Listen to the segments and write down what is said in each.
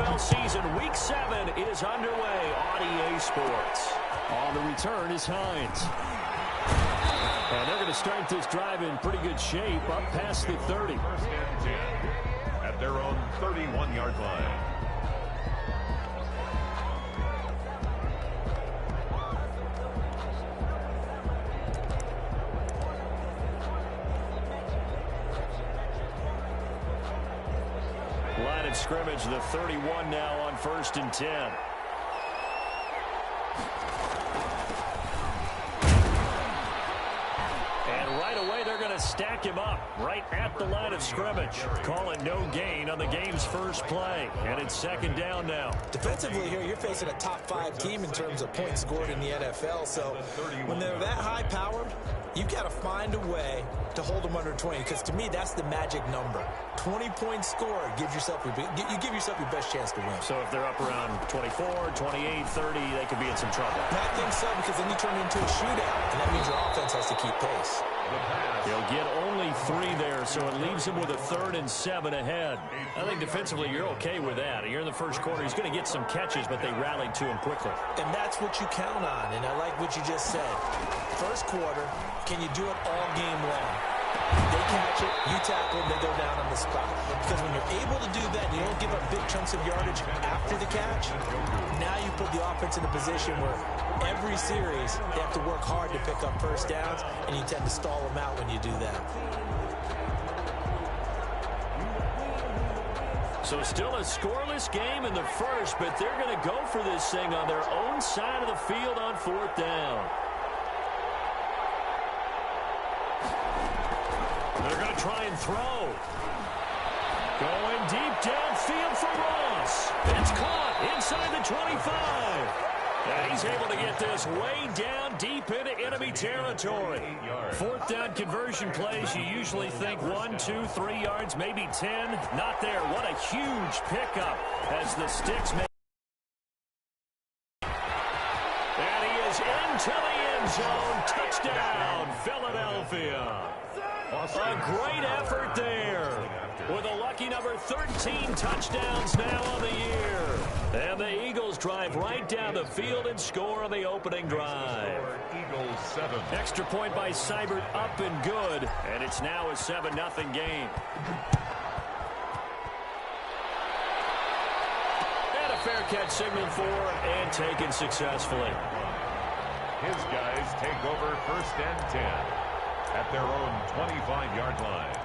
BENFL season, Week 7 is underway on EA Sports. On the return is Hines. And they're going to start this drive in pretty good shape, up past the 30. First and 10 at their own 31-yard line. Line of scrimmage, the 31 now on 1st and 10. And right away, they're going to stack him up right at the line of scrimmage. Call it no gain on the game's first play. And it's 2nd down now. Defensively here, you're facing a top 5 team in terms of points scored in the NFL. So when they're that high-powered, you've got to find a way to hold them under 20, because to me, that's the magic number. 20 points scored gives yourself your best chance to win. So if they're up around 24, 28, 30, they could be in some trouble. I think so, because then you turn it into a shootout, and that means your offense has to keep pace. He'll get only 3 there, so it leaves him with a 3rd and 7 ahead. I think defensively you're okay with that. You're in the first quarter. He's going to get some catches, but they rallied to him quickly. And that's what you count on, and I like what you just said. First quarter, can you do it all game long? They catch it, you tackle, they go down on the spot. Because when you're able to do that, you don't give up big chunks of yardage after the catch, now you put the offense in a position where every series they have to work hard to pick up first downs, and you tend to stall them out when you do that. So still a scoreless game in the first, but they're going to go for this thing on their own side of the field on 4th down. They're going to try and throw. Going deep downfield for Ross. It's caught inside the 25. And he's able to get this way down deep into enemy territory. 4th down conversion plays, you usually think 1, 2, 3 yards, maybe 10. Not there. What a huge pickup as the sticks make. And he is into the end zone. Touchdown, Philadelphia. A great effort there, with a lucky number 13 touchdowns now on the year. And the Eagles drive right down the field and score on the opening drive. Eagles 7. Extra point by Seibert, up and good, and it's now a 7-0 game. And a fair catch signaled for and taken successfully. His guys take over 1st and 10 at their own 25-yard line.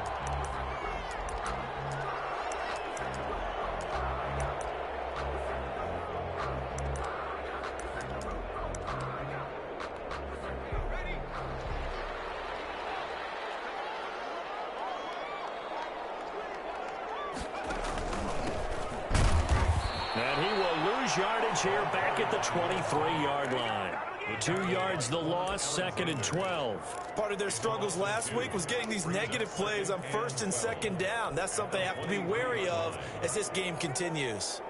And he will lose yardage here back at the 23-yard line. 2 yards the loss, 2nd and 12. Part of their struggles last week was getting these negative plays on 1st and 2nd down. That's something they have to be wary of as this game continues.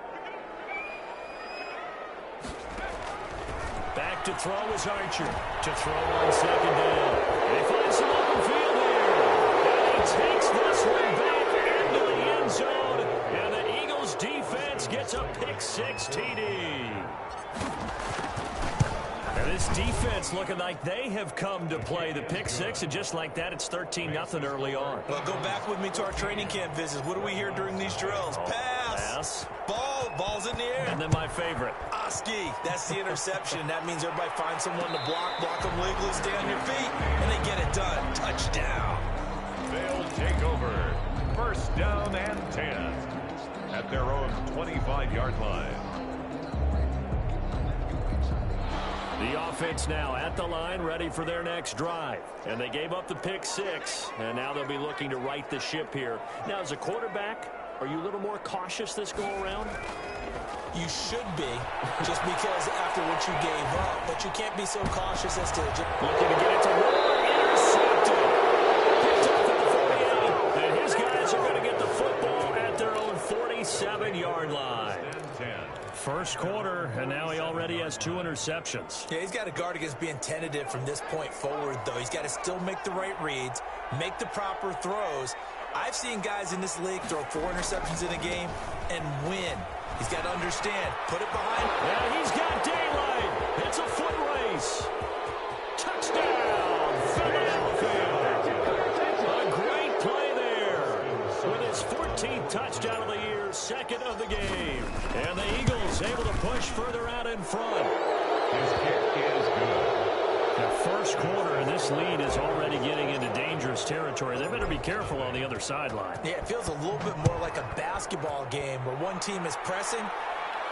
Back to throw is Archer. To throw on 2nd down. And he finds some open field here. And he takes this one back into the end zone. And the Eagles defense gets a pick-6 TD. And this defense looking like they have come to play the pick-6, and just like that, it's 13-0 early on. Well, go back with me to our training camp visits. What do we hear during these drills? Pass. Ball's in the air. And then my favorite. Oski. That's the interception. That means everybody finds someone to block them legally, stay on your feet, and they get it done. Touchdown. They'll take over 1st down and 10 at their own 25-yard line. The offense now at the line, ready for their next drive. And they gave up the pick-6, and now they'll be looking to right the ship here. Now, as a quarterback, are you a little more cautious this go-around? You should be, just because after what you gave up. But you can't be so cautious as to... Looking to get it to Ward, intercepted. Picked up at the 48, and his guys are going to get the football at their own 47-yard line. 10. First quarter, and now he already has 2 interceptions. Yeah, he's got to guard against being tentative from this point forward, though. He's got to still make the right reads, make the proper throws, I've seen guys in this league throw 4 interceptions in a game and win. He's got to understand, put it behind. And he's got daylight. It's a foot race. Touchdown, Philadelphia. A great play there. With his 14th touchdown of the year, second of the game. And the Eagles able to push further out in front. His kick is good. The first quarter, and this lead is already getting into dangerous territory. They better be careful on the other sideline. Yeah, it feels a little bit more like a basketball game where one team is pressing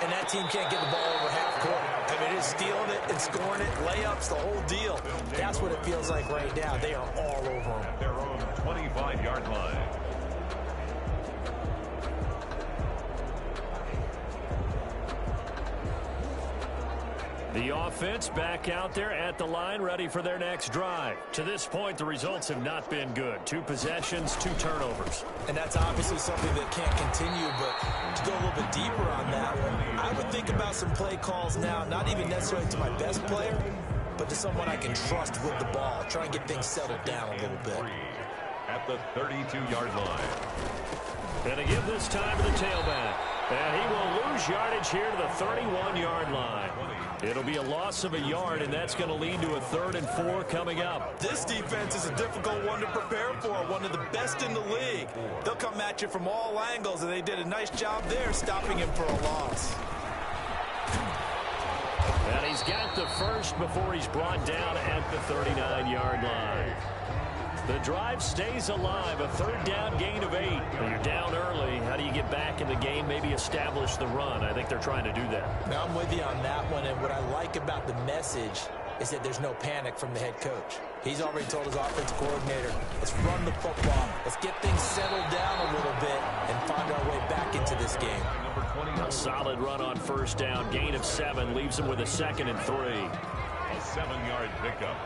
and that team can't get the ball over half court. I mean, it's stealing it and scoring it, layups, the whole deal. That's what it feels like right now. They are all over them. At their own 25-yard line. The offense back out there at the line, ready for their next drive. To this point, the results have not been good. 2 possessions, 2 turnovers. And that's obviously something that can't continue, but to go a little bit deeper on that one, I would think about some play calls now, not even necessarily to my best player, but to someone I can trust with the ball. Try and get things settled down a little bit. At the 32-yard line. And to give this time to the tailback. And he will lose yardage here to the 31-yard line. It'll be a loss of a yard, and that's going to lead to a 3rd and 4 coming up. This defense is a difficult one to prepare for, one of the best in the league. They'll come at you from all angles, and they did a nice job there stopping him for a loss. And he's got the first before he's brought down at the 39-yard line. The drive stays alive, a 3rd down gain of 8. When you're down early, how do you get back in the game, maybe establish the run? I think they're trying to do that. Now, I'm with you on that one, and what I like about the message is that there's no panic from the head coach. He's already told his offensive coordinator, let's run the football. Let's get things settled down a little bit and find our way back into this game. A solid run on 1st down, gain of 7, leaves him with a 2nd and 3. A 7-yard pickup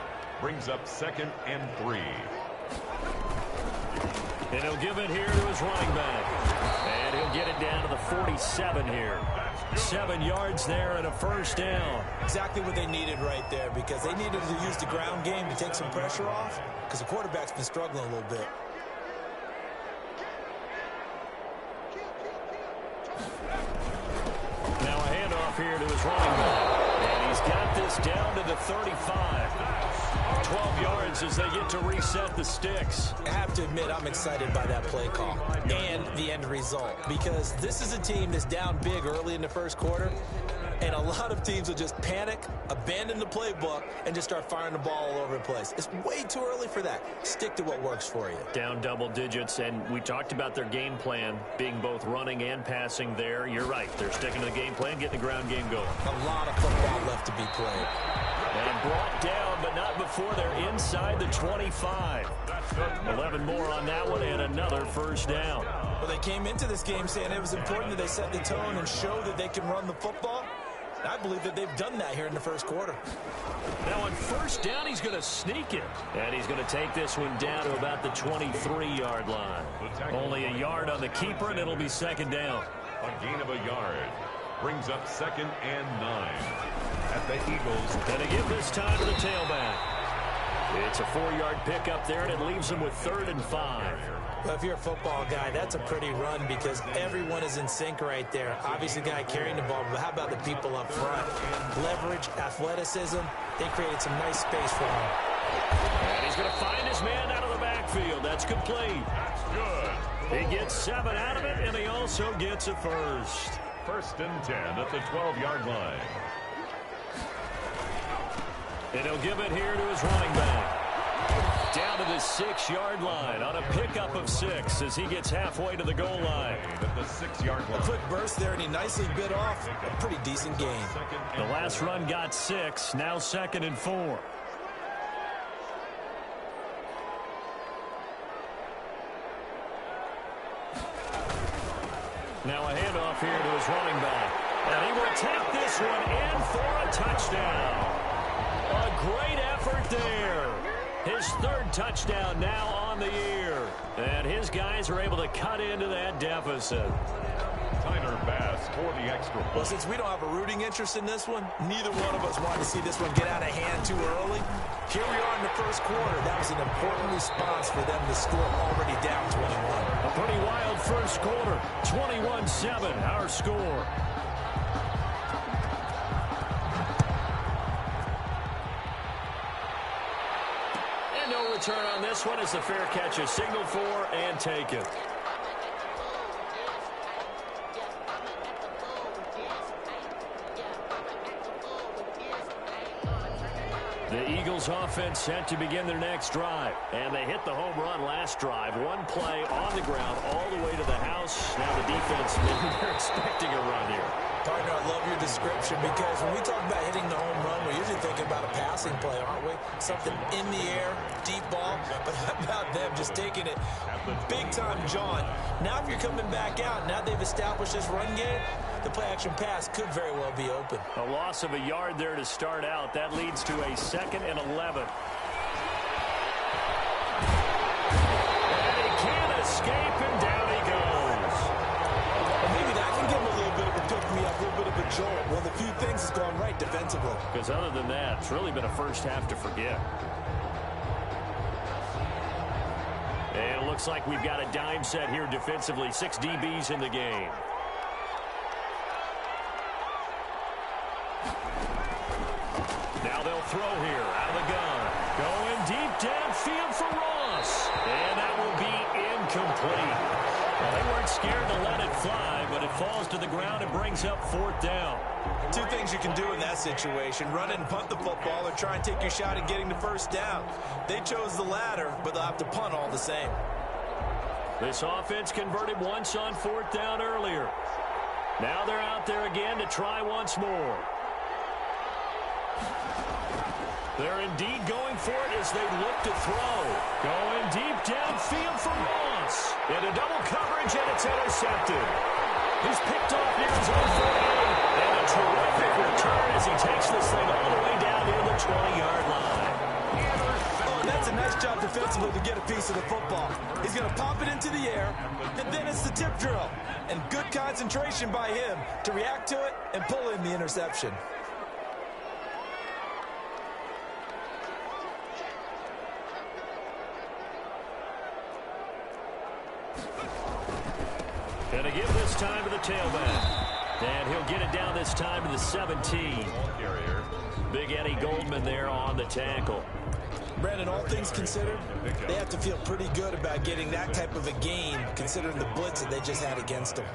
brings up 2nd and 3. And he'll give it here to his running back. And he'll get it down to the 47 here. 7 yards there and a 1st down. Exactly what they needed right there, because they needed to use the ground game to take some pressure off, because the quarterback's been struggling a little bit. Now a handoff here to his running back. And he's got this down to the 35. 12 yards as they get to reset the sticks. I have to admit, I'm excited by that play call and the end result, because this is a team that's down big early in the first quarter, and a lot of teams will just panic, abandon the playbook, and just start firing the ball all over the place. It's way too early for that. Stick to what works for you. Down double digits, and we talked about their game plan being both running and passing there. You're right. They're sticking to the game plan, getting the ground game going. A lot of football left to be played. And brought down, but not before they're inside the 25. 11 more on that one, and another 1st down. Well, they came into this game saying it was important that they set the tone and show that they can run the football. I believe that they've done that here in the first quarter. Now on 1st down, he's going to sneak it. And he's going to take this one down to about the 23-yard line. Only a yard on the keeper, and it'll be 2nd down. A gain of a yard brings up 2nd and 9. At the Eagles. And to give this time to the tailback. It's a 4-yard pickup there, and it leaves him with 3rd and 5. Well, if you're a football guy, that's a pretty run, because everyone is in sync right there. Obviously, the guy carrying the ball, but how about the people up front? Leverage, athleticism, they created some nice space for him. And he's going to find his man out of the backfield. That's complete. That's good. He gets 7 out of it, and he also gets a 1st. 1st and 10 at the 12-yard line. And he'll give it here to his running back. Down to the 6-yard line on a pickup of 6 as he gets halfway to the goal line. At the 6-yard line. A quick burst there, and he nicely bit off a pretty decent gain. The last run got 6, now 2nd and 4. Now a handoff here to his running back. And he will take this one in for a touchdown. A great effort there. His 3rd touchdown now on the year. And his guys are able to cut into that deficit. Tyler Bass for the extra point. Well, since we don't have a rooting interest in this one, neither one of us wanted to see this one get out of hand too early. Here we are in the first quarter. That was an important response for them to score already down 21. A pretty wild first quarter. 21-7, our score. And no return on this one as the fair catch is signaled for and taken. The Eagles offense set to begin their next drive. And they hit the home run last drive. One play on the ground all the way to the house. Now the defense, they're expecting a run here. Partner, I love your description because when we talk about hitting the home run, we're usually thinking about a passing play, aren't we? Something in the air, deep ball. But how about them just taking it big time, John? Now if you're coming back out, now they've established this run game, the play-action pass could very well be open. A loss of a yard there to start out. That leads to a 2nd and 11. And he can't escape, and down he goes. Well, maybe that can give him a little bit of a pick-me-up, a little bit of a jolt. Well, a few things has gone right defensively. Because other than that, it's really been a first half to forget. And it looks like we've got a dime set here defensively. 6 DBs in the game. Now they'll throw here out of the gun. Going deep downfield for Ross. And that will be incomplete. Well, they weren't scared to let it fly, but it falls to the ground and brings up 4th down. Two things you can do in that situation: run and punt the football, or try and take your shot at getting the first down. They chose the latter, but they'll have to punt all the same. This offense converted once on 4th down earlier. Now they're out there again to try once more. They're indeed going for it as they look to throw. Going deep downfield for Ross. Into double coverage, and it's intercepted. He's picked off near his own 48. And a terrific return as he takes this thing all the way down near the 20-yard line. Oh, and that's a nice job defensively to get a piece of the football. He's going to pop it into the air, and then it's the tip drill. And good concentration by him to react to it and pull in the interception. And to give this time to the tailback. And he'll get it down this time to the 17. Big Eddie Goldman there on the tackle. Brandon, all things considered, they have to feel pretty good about getting that type of a gain, considering the blitz that they just had against them.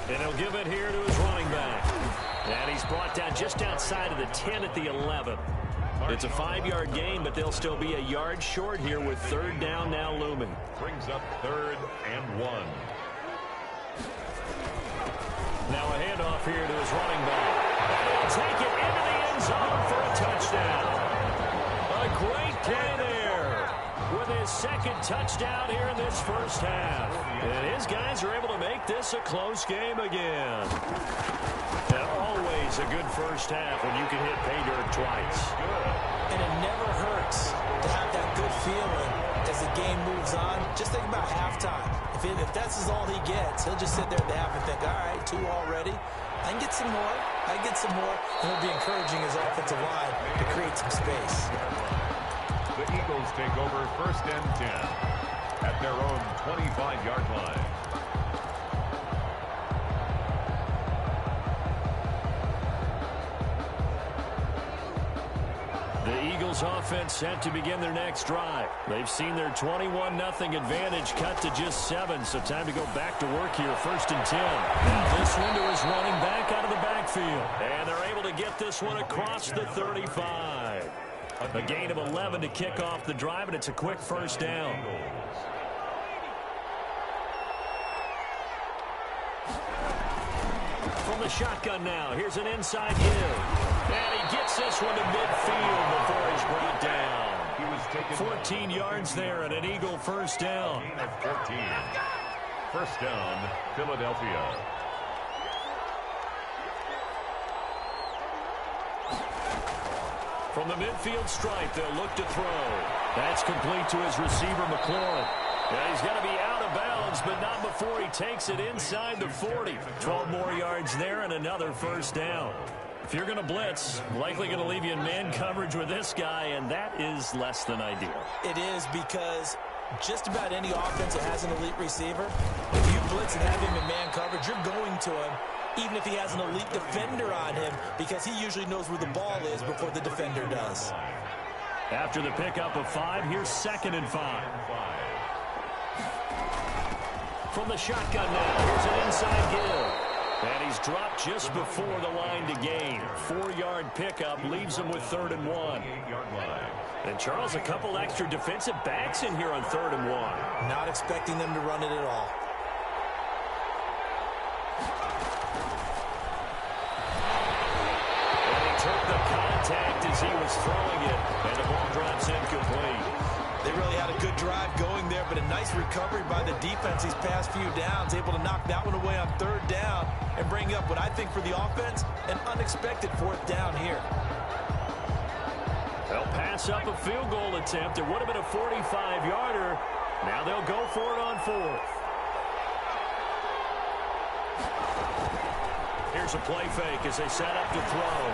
And he'll give it here to his running back. And he's brought down just outside of the 10 at the 11. It's a 5-yard gain, but they'll still be a yard short here with 3rd down now looming. Brings up 3rd and 1. Now a handoff here to his running back. And he'll take it into the end zone for a touchdown. A great play there with his 2nd touchdown here in this first half. And his guys are able to make this a close game again. And always a good first half when you can hit pay dirt twice. And it never hurts to have that good feeling as the game moves on. Just think about halftime. If that's all he gets, he'll just sit there at the half and think, all right, 2 already. I can get some more. I can get some more. And he'll be encouraging his offensive line to create some space. The Eagles take over 1st and 10 at their own 25-yard line. The Eagles offense set to begin their next drive. They've seen their 21-0 advantage cut to just 7, so time to go back to work here. 1st and 10. Now this one to his running back out of the backfield. And they're able to get this one across the 35. A gain of 11 to kick off the drive, and it's a quick 1st down. From the shotgun now, here's an inside give. And he gets this one to midfield before he's brought down. He was taken 14 yards there and an Eagle 1st down. Gain of 14. 1st down, Philadelphia. From the midfield stripe, they'll look to throw. That's complete to his receiver, McLaurin. And he's going to be out of bounds downs, but not before he takes it inside the 40. 12 more yards there and another first down. If you're going to blitz, likely going to leave you in man coverage with this guy, and that is less than ideal. It is, because just about any offense that has an elite receiver, if you blitz and have him in man coverage, you're going to him, even if he has an elite defender on him, because he usually knows where the ball is before the defender does. After the pickup of 5, here's 2nd and 5. From the shotgun now, here's an inside give. And he's dropped just before the line to gain. 4-yard pickup leaves him with 3rd and 1. And Charles, a couple extra defensive backs in here on 3rd and 1. Not expecting them to run it at all. And he took the contact as he was throwing it, and the ball drops incomplete. They really had a good drive going there, but a nice recovery by the defense these past few downs, able to knock that one away on 3rd down and bring up what I think for the offense, an unexpected 4th down here. They'll pass up a field goal attempt. It would have been a 45-yarder. Now they'll go for it on 4th. Here's a play fake as they set up to throw.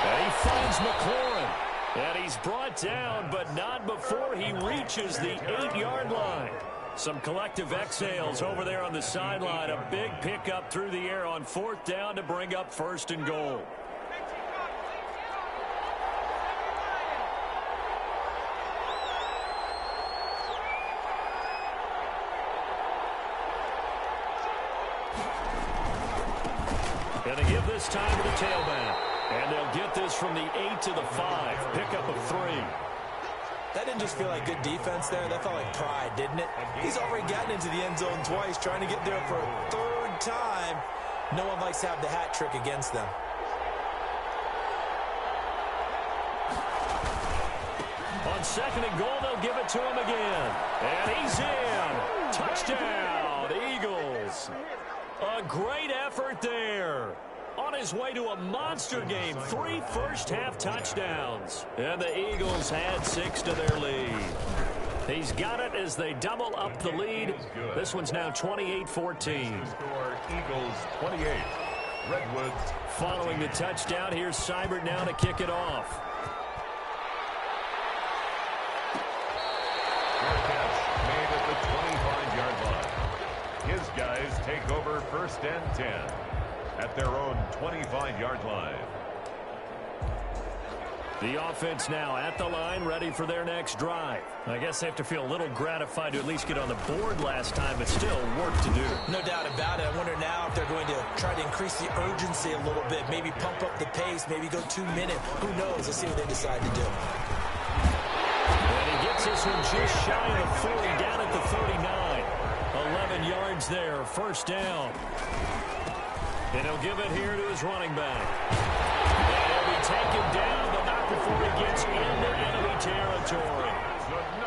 And he finds McLaurin. And he's brought down, but not before he reaches the 8-yard line. Some collective exhales over there on the sideline. A big pickup through the air on 4th down to bring up 1st and goal. And they give this time to the tailback. And they'll get this from the 8 to the 5. Pickup of 3. That didn't just feel like good defense there. That felt like pride, didn't it? He's already gotten into the end zone twice, trying to get there for a 3rd time. No one likes to have the hat trick against them. On 2nd and goal, they'll give it to him again. And he's in. Touchdown, Eagles. A great effort there. On his way to a monster game, 3 first-half touchdowns. And the Eagles had 6 to their lead. He's got it as they double up the lead. This one's now 28-14. Score Eagles 28. Redwoods. Following the touchdown, here's Seibert now to kick it off. Fair catch made at the 25-yard line. His guys take over 1st and 10. At their own 25-yard line. The offense now at the line, ready for their next drive. I guess they have to feel a little gratified to at least get on the board last time, but still work to do. No doubt about it. I wonder now if they're going to try to increase the urgency a little bit, maybe pump up the pace, maybe go 2-minute. Who knows? Let's see what they decide to do. And he gets this one just shy of 40, down at the 39. 11 yards there, 1st down. And he'll give it here to his running back. And he'll be taken down, but not before he gets into enemy territory.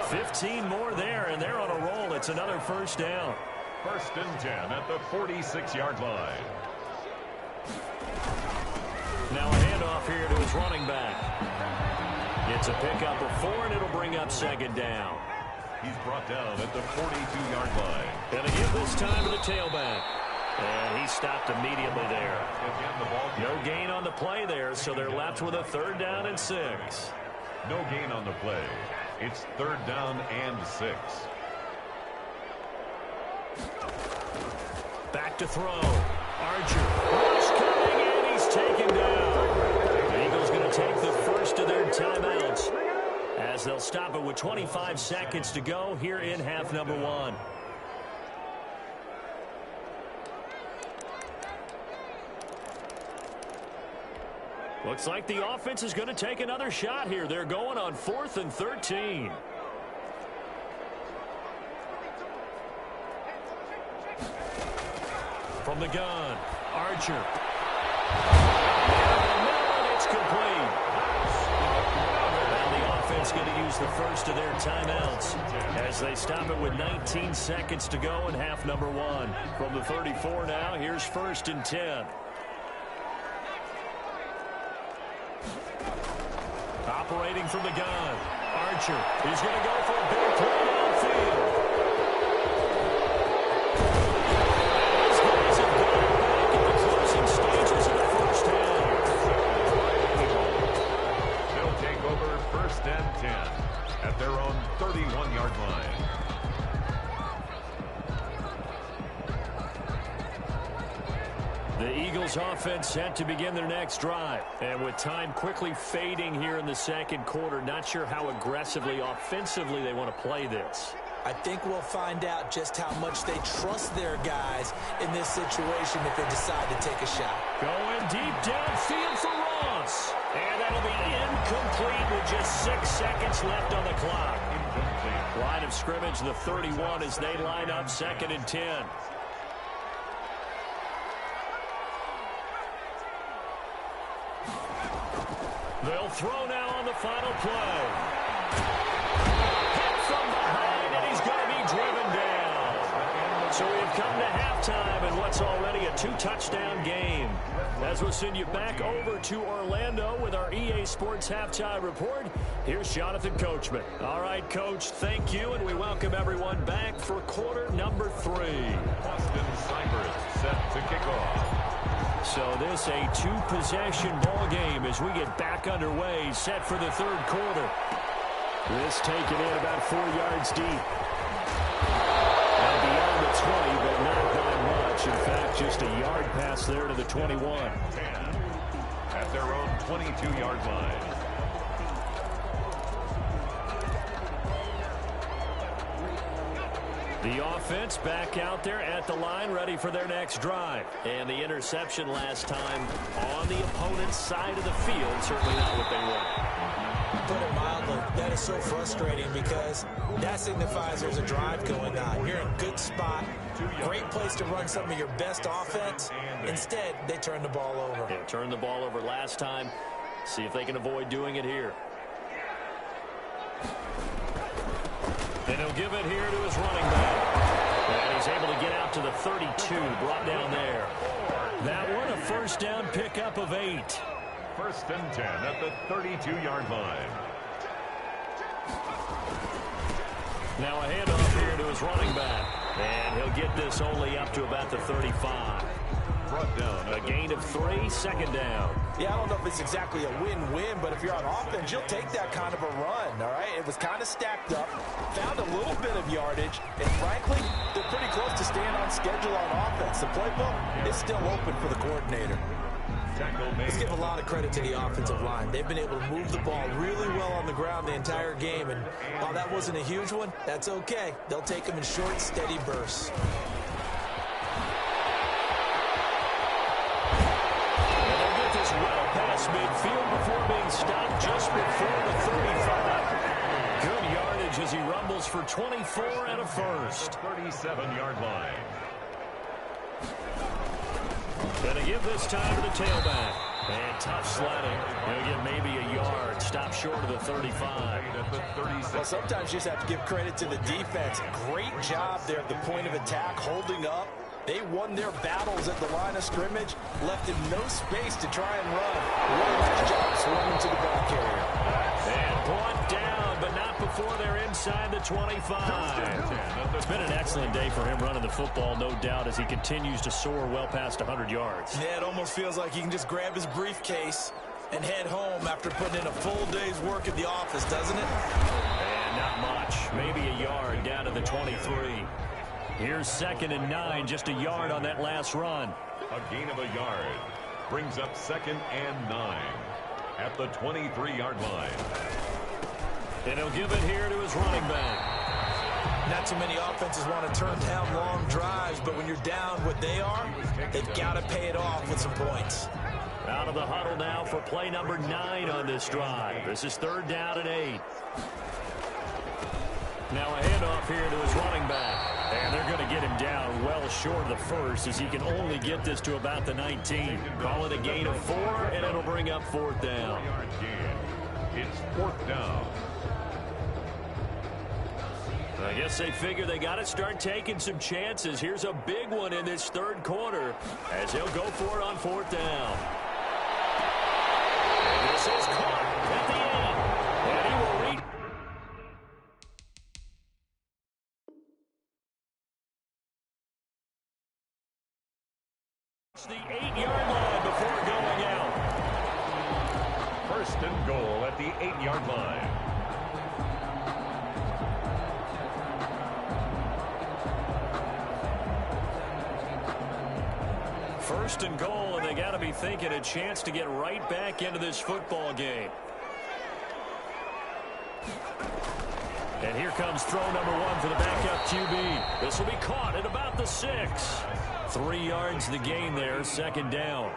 15 more there, and they're on a roll. It's another 1st down. 1st and 10 at the 46-yard line. Now a handoff here to his running back. It's a pickup of 4, and it'll bring up 2nd down. He's brought down at the 42-yard line. And they give this time to the tailback. And he stopped immediately there. No gain on the play there, so they're left with a 3rd down and 6. No gain on the play. It's 3rd down and 6. Back to throw. Archer. Rush coming, and he's taken down. The Eagles going to take the first of their timeouts as they'll stop it with 25 seconds to go here in half number 1. Looks like the offense is going to take another shot here. They're going on 4th and 13. From the gun, Archer. And it's complete. Now the offense going to use the first of their timeouts as they stop it with 19 seconds to go in half number 1. From the 34 now, here's 1st and 10. Operating from the gun. Archer is going to go for a big play downfield. The Eagles offense set to begin their next drive. And with time quickly fading here in the second quarter, not sure how aggressively, offensively they want to play this. I think we'll find out just how much they trust their guys in this situation if they decide to take a shot. Going deep downfield for Ross. And that'll be incomplete with just 6 seconds left on the clock. Line of scrimmage, the 31 as they line up 2nd and 10. They'll throw now on the final play. Hit from behind, and he's going to be driven down. So we've come to halftime in what's already a 2-touchdown game. As we'll send you back over to Orlando with our EA Sports Halftime Report, here's Jonathan Coachman. All right, Coach, thank you, and we welcome everyone back for quarter number 3. Boston Cybers set to kick off. So this a 2-possession ball game as we get back underway, set for the 3rd quarter. This taken in about 4 yards deep. And beyond the 20, but not by much. In fact, just a yard pass there to the 21. 10 at their own 22-yard line. The offense back out there at the line, ready for their next drive. And the interception last time on the opponent's side of the field, certainly not what they want. Put it mildly, that is so frustrating because that signifies there's a drive going on. You're in a good spot, great place to run some of your best offense. Instead, they turn the ball over. Yeah, turned the ball over last time. See if they can avoid doing it here. And he'll give it here to his running back. And he's able to get out to the 32, brought down there. That one, a first down pickup of 8. 1st and 10 at the 32-yard line. Now a handoff here to his running back. And he'll get this only up to about the 35. Brought down A gain of 3, 2nd down. Yeah, I don't know if it's exactly a win-win, but if you're on offense, you'll take that kind of a run, all right? It was kind of stacked up, found a little bit of yardage, and frankly, they're pretty close to staying on schedule on offense. The playbook is still open for the coordinator. Let's give a lot of credit to the offensive line. They've been able to move the ball really well on the ground the entire game, and while that wasn't a huge one, that's okay. They'll take them in short, steady bursts. Midfield before being stopped just before the 35. Good yardage as he rumbles for 24 and a first. 37-yard line. Gonna give this time to the tailback. And tough sledding. He'll get maybe a yard. Stop short of the 35. Well, sometimes you just have to give credit to the defense. Great job there at the point of attack, holding up. They won their battles at the line of scrimmage, left him no space to try and run. Really nice job swarming to the ball carrier. And brought down, but not before they're inside the 25. It's been an excellent day for him running the football, no doubt, as he continues to soar well past 100 yards. Yeah, it almost feels like he can just grab his briefcase and head home after putting in a full day's work at the office, doesn't it? And not much. Maybe a yard down to the 23. Here's 2nd and 9, just a yard on that last run. A gain of a yard brings up 2nd and 9 at the 23-yard line. And he'll give it here to his running back. Not too many offenses want to turn down long drives, but when you're down what they are, they've got to pay it off with some points. Out of the huddle now for play number 9 on this drive. This is 3rd down and 8. Now a handoff here to his running back. And they're going to get him down well short of the first as he can only get this to about the 19. Call it a gain of 4, and it'll bring up 4th down. It's 4th down. I guess they figure they got to start taking some chances. Here's a big one in this 3rd quarter as they'll go for it on 4th down. And this is caught at the end. And he will reach. The 8-yard line before going out. 1st and goal at the 8-yard line. First and goal, and they got to be thinking a chance to get right back into this football game. And here comes throw number 1 for the backup QB. This will be caught at about the 6. 3 yards the gain there, second down.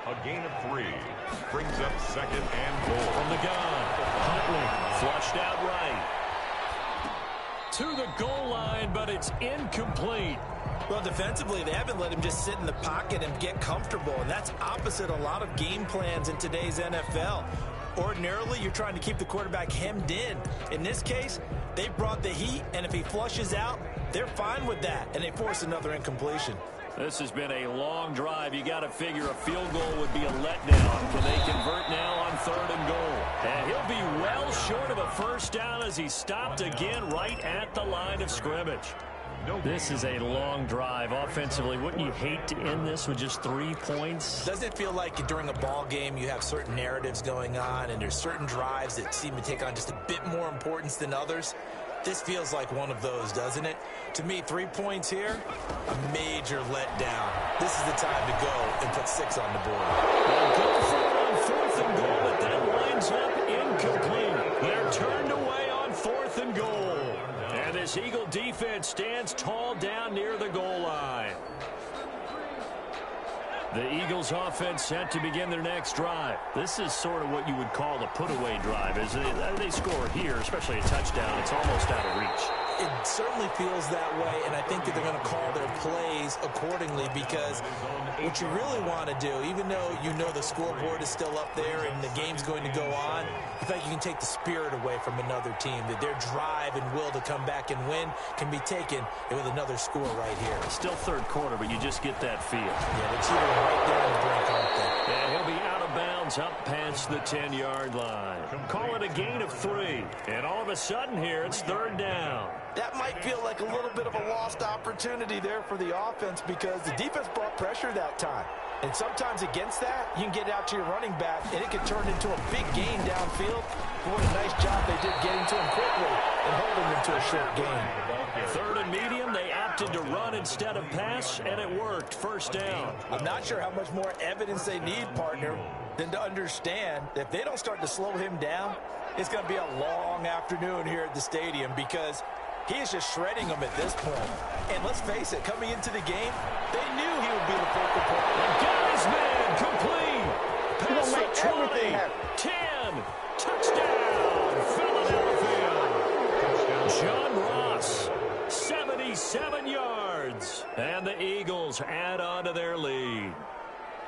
A gain of 3 brings up second and goal. From the gun, Huntley flushed out right. To the goal line, but it's incomplete. Well, defensively, they haven't let him just sit in the pocket and get comfortable, and that's opposite a lot of game plans in today's NFL. Ordinarily, you're trying to keep the quarterback hemmed in. In this case, they brought the heat, and if he flushes out, they're fine with that, and they force another incompletion. This has been a long drive. You got to figure a field goal would be a letdown. Can they convert now on 3rd and goal? And he'll be well short of a first down as he stopped again right at the line of scrimmage. This is a long drive offensively. Wouldn't you hate to end this with just 3 points? Doesn't it feel like during a ball game you have certain narratives going on and there's certain drives that seem to take on just a bit more importance than others? This feels like one of those, doesn't it? To me, 3 points here, a major letdown. This is the time to go and put 6 on the board. They'll go for it on 4th and goal, but that lines up incomplete. They're turned away on 4th and goal. And this Eagle defense stands tall down near the goal line. The Eagles offense set to begin their next drive. This is sort of what you would call a put-away drive, isn't it? They score here, especially a touchdown. It's almost out of reach. It certainly feels that way, and I think that they're going to call their plays accordingly because what you really want to do, even though you know the scoreboard is still up there and the game's going to go on, I think you can take the spirit away from another team, that their drive and will to come back and win can be taken with another score right here. Still 3rd quarter, but you just get that feel. Yeah, they're cheating right there on the brink, aren't they? And he'll be out of bounds up past the 10-yard line. Call it a gain of 3. And all of a sudden here, it's 3rd down. That might feel like a little bit of a lost opportunity there for the offense because the defense brought pressure that time. And sometimes against that, you can get out to your running back, and it can turn into a big gain downfield. What a nice job they did getting to him quickly and holding him to a short gain. 3rd and medium, they opted to run instead of pass, and it worked. First down. I'm not sure how much more evidence they need, partner, than to understand that if they don't start to slow him down, it's going to be a long afternoon here at the stadium because he is just shredding them at this point. And let's face it, coming into the game, they knew he would be the focal point. And guy's man complete. Pass for 20. 10. Touchdown, Philadelphia. John Ross, 77 yards. And the Eagles add on to their lead.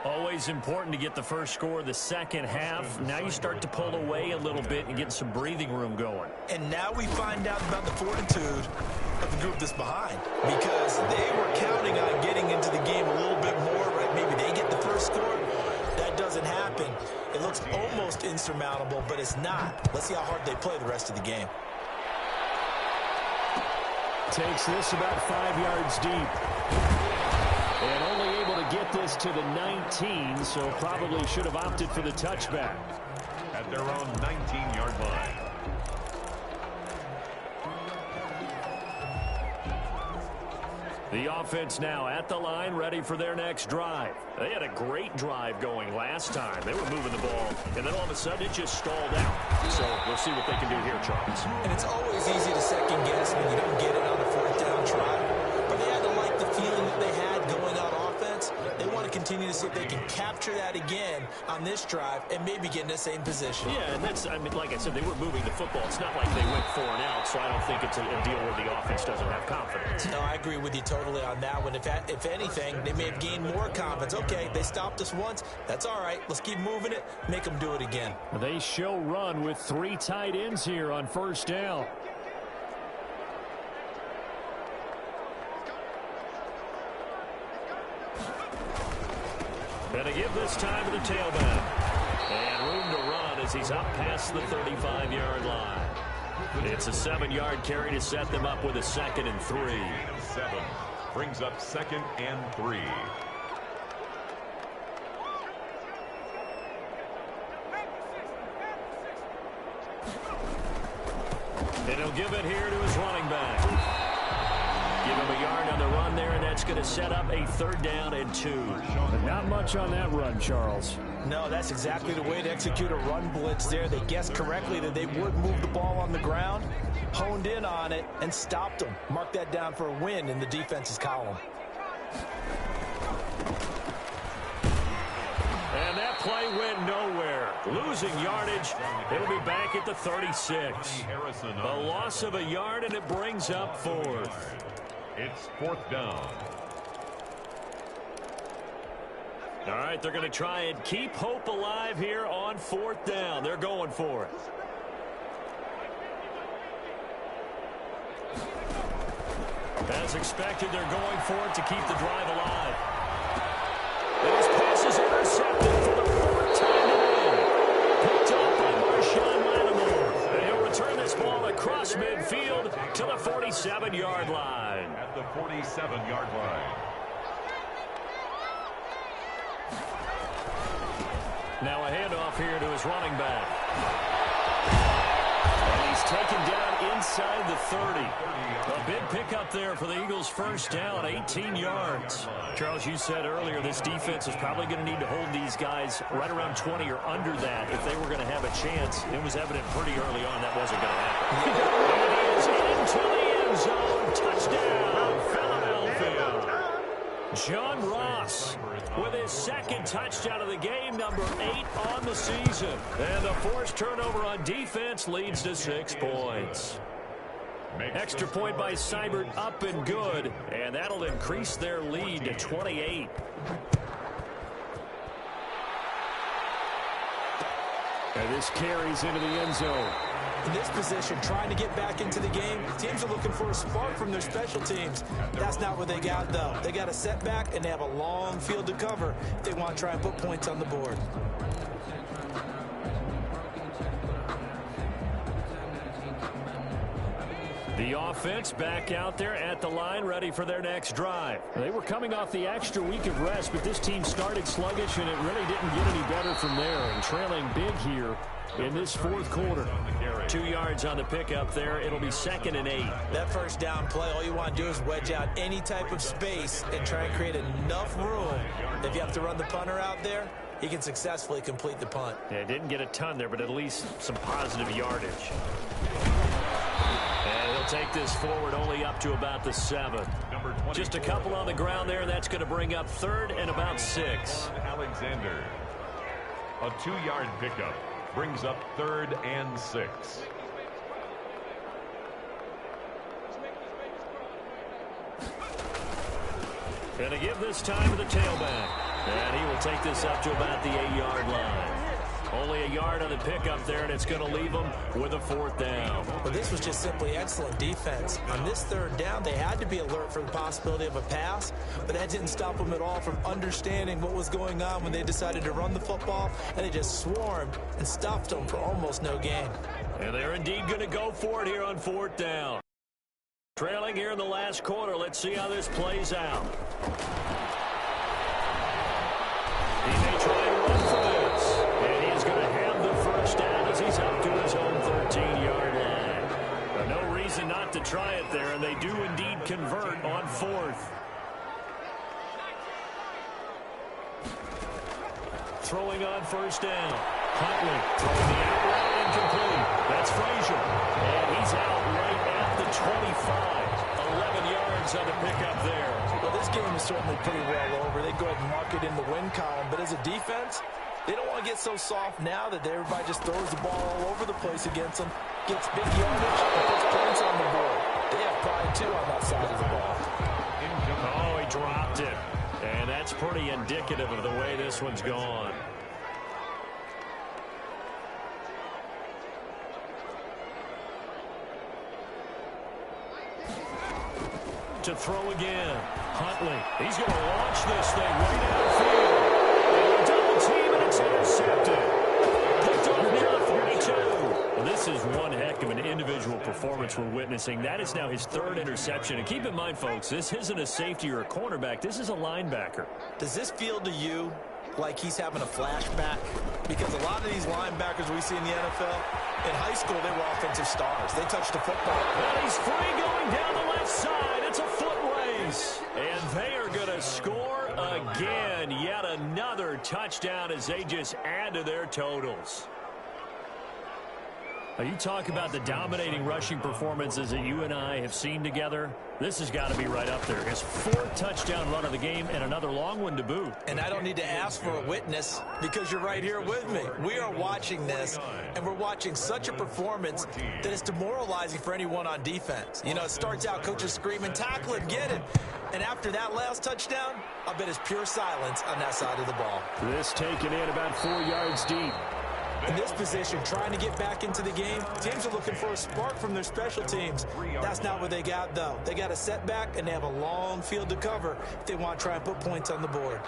Always important to get the first score of the second half. Now you start to pull away a little bit and get some breathing room going. And now we find out about the fortitude of the group that's behind because they were counting on getting into the game a little bit more, right? Maybe they get the first score. That doesn't happen. It looks almost insurmountable, but it's not. Let's see how hard they play the rest of the game. Takes this about 5 yards deep. And only able to get this to the 19, so probably should have opted for the touchback. At their own 19-yard line. The offense now at the line, ready for their next drive. They had a great drive going last time. They were moving the ball, and then all of a sudden it just stalled out. So we'll see what they can do here, Charles. And it's always easy to second guess when you don't get it on a 4th down try. But they had to like the feeling that they had going on offense. They want to continue to see if they can capture that again on this drive and maybe get in the same position. Yeah, and that's, I mean, like I said, they were moving the football. It's not like they went 4 and out, so I don't think it's a deal where the offense doesn't have confidence. No, I agree with you totally on that one. If anything, they may have gained more confidence. Okay, they stopped us once. That's all right. Let's keep moving it. Make them do it again. They show run with 3 tight ends here on first down. Gonna give this time to the tailback. And room to run as he's up past the 35-yard line. It's a 7-yard carry to set them up with a 2nd and 3. 7 brings up 2nd and 3. And he'll give it here to his running back. Give him a yard on the run there, and that's that's going to set up a 3rd down and 2. But not much on that run, Charles. No, that's exactly the way to execute a run blitz there. They guessed correctly that they would move the ball on the ground, honed in on it, and stopped them. Mark that down for a win in the defense's column. And that play went nowhere. Losing yardage. It'll be back at the 36. A loss of a yard, and it brings up 4th. It's 4th down. All right, they're going to try and keep hope alive here on 4th down. They're going for it. As expected, they're going for it to keep the drive alive. And his pass is intercepted for the 4th time today. Picked up by Marshawn Lattimore. And he'll return this ball across midfield to the 47-yard line. At the 47-yard line. Now a handoff here to his running back. And he's taken down inside the 30. A big pickup there for the Eagles' 1st down, 18 yards. Charles, you said earlier this defense is probably going to need to hold these guys right around 20 or under that if they were going to have a chance. It was evident pretty early on that wasn't going to happen. And he is into the end zone. Touchdown, Philadelphia. John Ross with his 2nd touchdown of the game, number 8 on the season. And the forced turnover on defense leads to 6 points. Extra point by Seibert up and good, and that'll increase their lead to 28. And this carries into the end zone. In this position, trying to get back into the game, teams are looking for a spark from their special teams. That's not what they got, though. They got a setback, and they have a long field to cover if they want to try and put points on the board. The offense back out there at the line, ready for their next drive. They were coming off the extra week of rest, but this team started sluggish, and it really didn't get any better from there. And trailing big here in this 4th quarter. 2 yards on the pickup there. It'll be 2nd and 8. That 1st down play, all you want to do is wedge out any type of space and try and create enough room. If you have to run the punter out there, he can successfully complete the punt. Yeah, didn't get a ton there, but at least some positive yardage. And he'll take this forward only up to about the 7. Just a couple on the ground there, and that's going to bring up 3rd and about 6. Alexander. A 2-yard pickup brings up 3rd and 6. And to give this time to the tailback. And he will take this up to about the 8-yard line. Only a yard on the pickup there, and it's going to leave them with a 4th down. Well, this was just simply excellent defense. On this 3rd down, they had to be alert for the possibility of a pass, but that didn't stop them at all from understanding what was going on when they decided to run the football, and they just swarmed and stuffed them for almost no gain. And they're indeed going to go for it here on 4th down. Trailing here in the last quarter. Let's see how this plays out. He may try and run for this. And he's going to have the 1st down as he's up to his own 13-yard line. But no reason not to try it there, and they do indeed convert on 4th. Throwing on 1st down. Huntley throwing the out route incomplete. That's Frazier. And he's out right at the 25. 11 yards on the pickup there. Well, this game is certainly pretty well over. They go ahead and mark it in the win column. But as a defense, they don't want to get so soft now that everybody just throws the ball all over the place against them, gets big yardage, and puts points on the board. They have pride, too, on that side of the ball. Oh, he dropped it. And that's pretty indicative of the way this one's gone. To throw again. Huntley. He's going to launch this thing way downfield. And double team, and it's intercepted. Picked off now 32. Well, this is one heck of an individual performance we're witnessing. That is now his 3rd interception. And keep in mind, folks, this isn't a safety or a cornerback. This is a linebacker. Does this feel to you like he's having a flashback? Because a lot of these linebackers we see in the NFL, in high school, they were offensive stars. They touched the football. Well, he's free going down the left side. It's a foot race. And they to score again. Yet another touchdown as they just add to their totals. You talk about the dominating rushing performances that you and I have seen together. This has got to be right up there. His fourth touchdown run of the game and another long one to boot. And I don't need to ask for a witness because you're right here with me. We are watching this, and we're watching such a performance that it's demoralizing for anyone on defense. You know, it starts out coaches screaming, tackle him, get him. And after that last touchdown, I bet it's pure silence on that side of the ball. This taken in about 4 yards deep. In this position, trying to get back into the game, teams are looking for a spark from their special teams. That's not what they got, though. They got a setback, and they have a long field to cover if they want to try and put points on the board.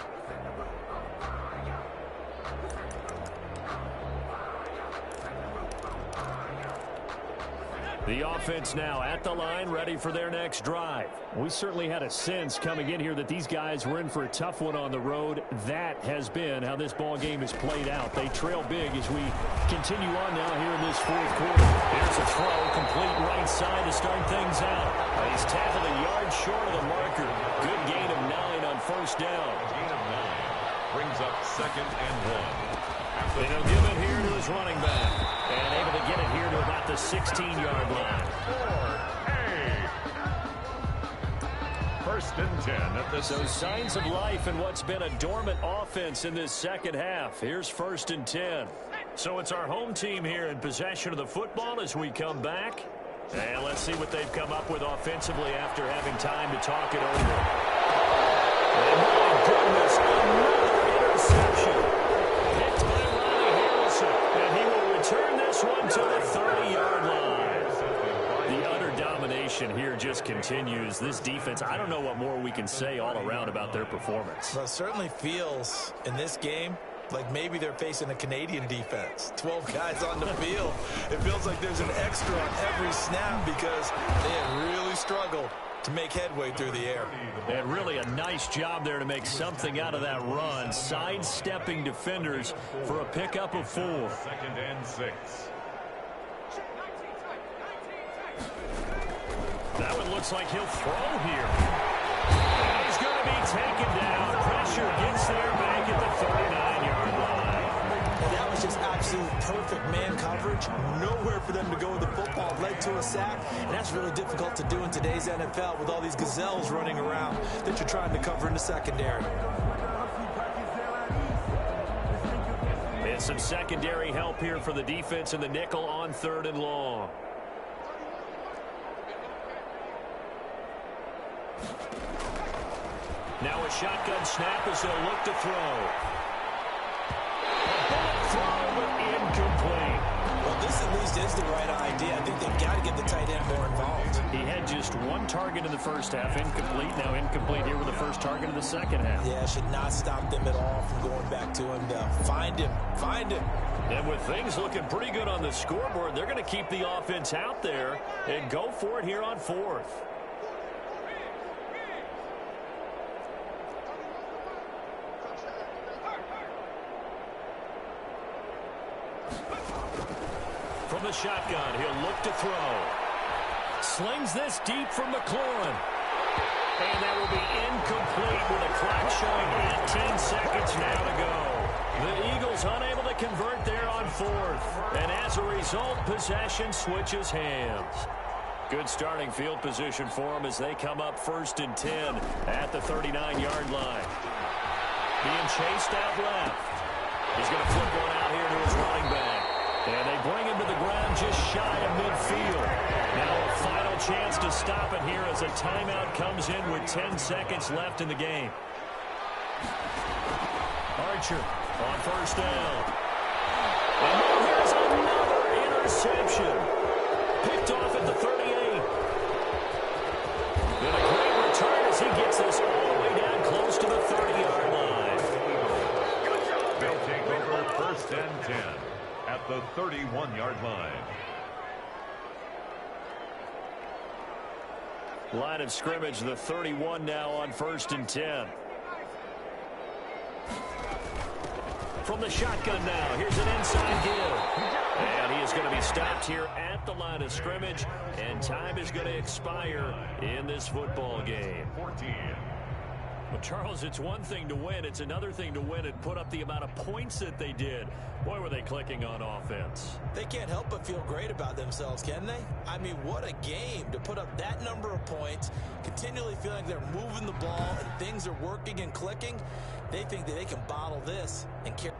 The offense now at the line, ready for their next drive. We certainly had a sense coming in here that these guys were in for a tough one on the road. That has been how this ball game has played out. They trail big as we continue on now here in this fourth quarter. Here's a throw, complete right side to start things out. He's tackled a yard short of the marker. Good gain of 9 on first down. Gain of 9 brings up 2nd and 1. And he'll give it here to his running back. And able to get it here to about the 16-yard line. 1st and 10 at the So signs of life in what's been a dormant offense in this second half. Here's 1st and 10. So it's our home team here in possession of the football as we come back. And let's see what they've come up with offensively after having time to talk it over. And my goodness, another interception. Picked by Ronnie Harrison. And he will return this one to the 30-yard line. The utter domination here just continues. This defense, I don't know what more we can say all around about their performance. Well, it certainly feels in this game like maybe they're facing a Canadian defense. 12 guys on the field. It feels like there's an extra on every snap because they have really struggled to make headway through the air. And really a nice job there to make something out of that run. Sidestepping defenders for a pickup of 4. 2nd and 6. That one looks like he'll throw here. And he's going to be taken down. Pressure gets there back at the 39-yard line. And that was just absolute perfect man coverage. Nowhere for them to go with the football. Led to a sack. And that's really difficult to do in today's NFL with all these gazelles running around that you're trying to cover in the secondary. And some secondary help here for the defense in the nickel on 3rd and long. Now a shotgun snap as they'll look to throw. A bullet throw, but incomplete. Well, this at least is the right idea. I think they've got to get the tight end more involved. He had just 1 target in the first half, incomplete. Now incomplete here with the first target of the second half. Yeah, should not stop them at all from going back to him. Find him. Find him. And with things looking pretty good on the scoreboard, they're going to keep the offense out there and go for it here on 4th. From the shotgun, he'll look to throw. Slings this deep from McLaurin. And that will be incomplete with a clock showing 18 seconds now to go. The Eagles unable to convert there on 4th. And as a result, possession switches hands. Good starting field position for them as they come up 1st and 10 at the 39-yard line. Being chased out left. He's going to flip one out here to his running back. And they bring him to the ground just shy of midfield. Now a final chance to stop it here as a timeout comes in with 10 seconds left in the game. Archer on 1st down. And now here's another interception. Picked off at the 38. And a great return as he gets this all the way down close to the 30-yard line. They'll take over 1st and 10. At the 31-yard line. Line of scrimmage, the 31 now on 1st and 10. From the shotgun now, here's an inside give. And he is going to be stopped here at the line of scrimmage, and time is going to expire in this football game. 14. Well, Charles, it's one thing to win. It's another thing to win and put up the amount of points that they did. Boy, were they clicking on offense. They can't help but feel great about themselves, can they? I mean, what a game to put up that number of points, continually feeling like they're moving the ball and things are working and clicking. They think that they can bottle this and carry.